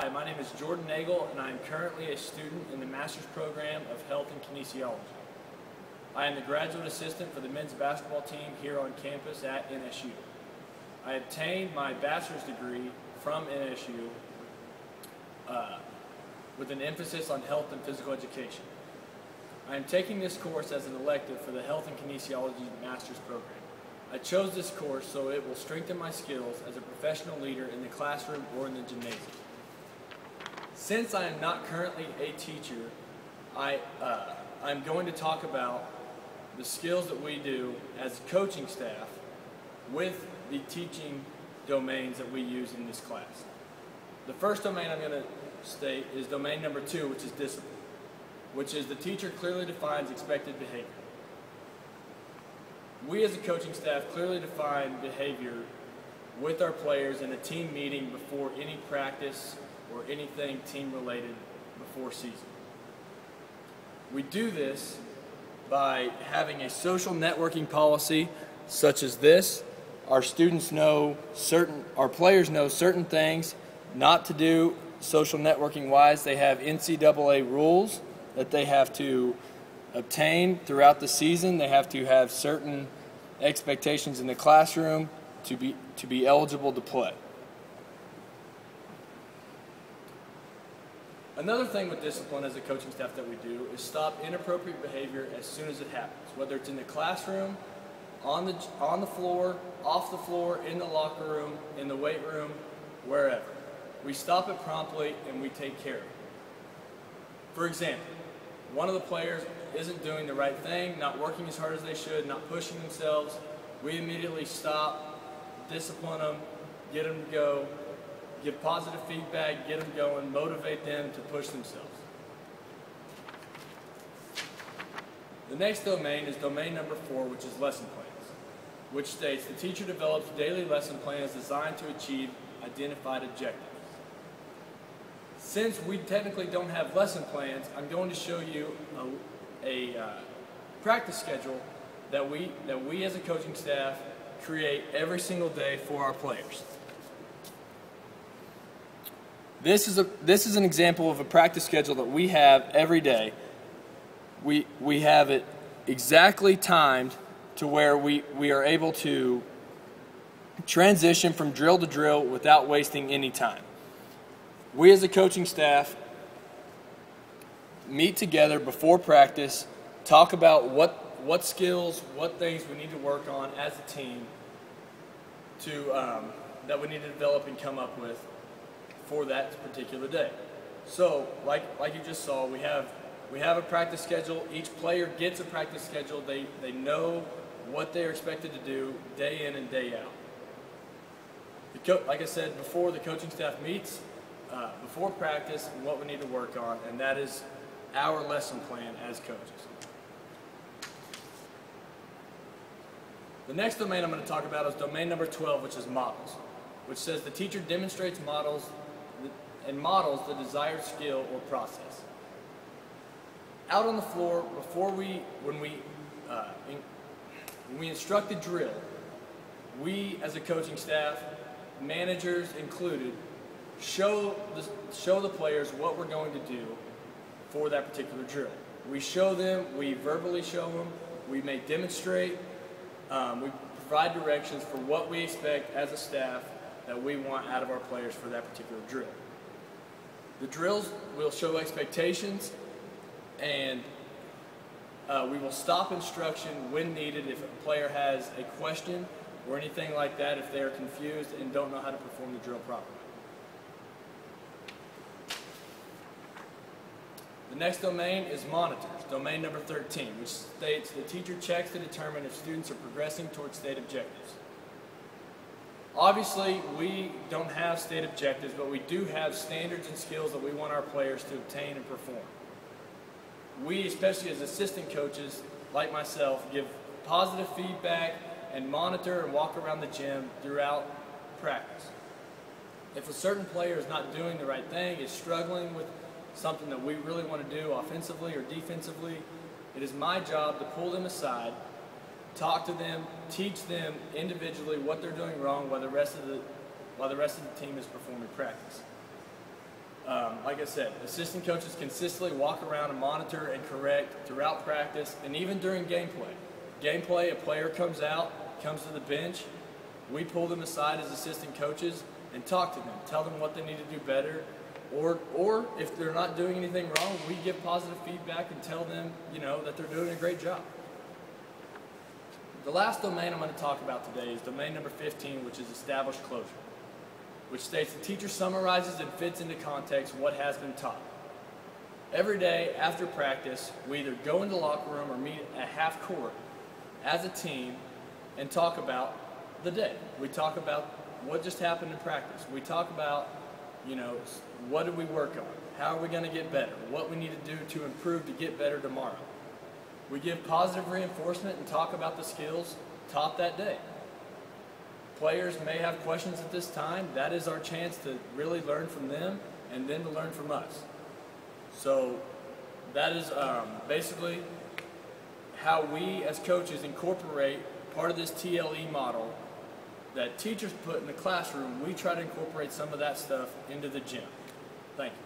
Hi, my name is Jordan Nagel, and I am currently a student in the Master's Program of Health and Kinesiology. I am the graduate assistant for the men's basketball team here on campus at NSU. I obtained my bachelor's degree from NSU with an emphasis on health and physical education. I am taking this course as an elective for the Health and Kinesiology Master's Program. I chose this course so it will strengthen my skills as a professional leader in the classroom or in the gymnasium. Since I am not currently a teacher, I'm going to talk about the skills that we do as coaching staff with the teaching domains that we use in this class. The first domain I'm going to state is domain number 2, which is discipline, which is the teacher clearly defines expected behavior. We as a coaching staff clearly define behavior with our players in a team meeting before any practice or anything team related before season. We do this by having a social networking policy such as this. Our players know certain things not to do social networking wise. They have NCAA rules that they have to obtain throughout the season. They have to have certain expectations in the classroom to be eligible to play. Another thing with discipline as a coaching staff that we do is stop inappropriate behavior as soon as it happens, whether it's in the classroom, on the floor, off the floor, in the locker room, in the weight room, wherever. We stop it promptly and we take care of it. For example, one of the players isn't doing the right thing, not working as hard as they should, not pushing themselves. We immediately stop, discipline them, get them to go, give positive feedback, get them going, motivate them to push themselves. The next domain is domain number 4, which is lesson plans, which states the teacher develops daily lesson plans designed to achieve identified objectives. Since we technically don't have lesson plans, I'm going to show you a practice schedule that we as a coaching staff create every single day for our players. This is an example of a practice schedule that we have every day. We have it exactly timed to where we are able to transition from drill to drill without wasting any time. We as a coaching staff meet together before practice, talk about what skills, what things we need to work on as a team that we need to develop and come up with for that particular day. So, like you just saw, we have a practice schedule. Each player gets a practice schedule. They know what they're expected to do day in and day out. Like I said before, the coaching staff meets before practice and what we need to work on, and that is our lesson plan as coaches. The next domain I'm going to talk about is domain number 12, which is models, which says the teacher demonstrates models the desired skill or process. Out on the floor, when we instruct the drill, we as a coaching staff, managers included, show the players what we're going to do for that particular drill. We show them, we verbally show them, we may demonstrate, we provide directions for what we expect as a staff that we want out of our players for that particular drill. The drills will show expectations, and we will stop instruction when needed if a player has a question or anything like that, if they are confused and don't know how to perform the drill properly. The next domain is monitors, domain number 13, which states the teacher checks to determine if students are progressing towards state objectives. Obviously, we don't have state objectives, but we do have standards and skills that we want our players to obtain and perform. We, especially as assistant coaches, like myself, give positive feedback and monitor and walk around the gym throughout practice. If a certain player is not doing the right thing, is struggling with something that we really want to do offensively or defensively, it is my job to pull them aside, talk to them, teach them individually what they're doing wrong while the rest of the team is performing practice. Like I said, assistant coaches consistently walk around and monitor and correct throughout practice and even during gameplay. Gameplay, a player comes out, comes to the bench, we pull them aside as assistant coaches and talk to them, tell them what they need to do better, or if they're not doing anything wrong, we give positive feedback and tell them, that they're doing a great job. The last domain I'm going to talk about today is domain number 15, which is established closure, which states the teacher summarizes and fits into context what has been taught. Every day after practice, we either go into the locker room or meet at half court as a team and talk about the day. We talk about what just happened in practice. We talk about, what did we work on? How are we going to get better? What we need to do to improve to get better tomorrow. We give positive reinforcement and talk about the skills taught that day. Players may have questions at this time. That is our chance to really learn from them and then to learn from us. So that is basically how we as coaches incorporate part of this TLE model that teachers put in the classroom. We try to incorporate some of that stuff into the gym. Thank you.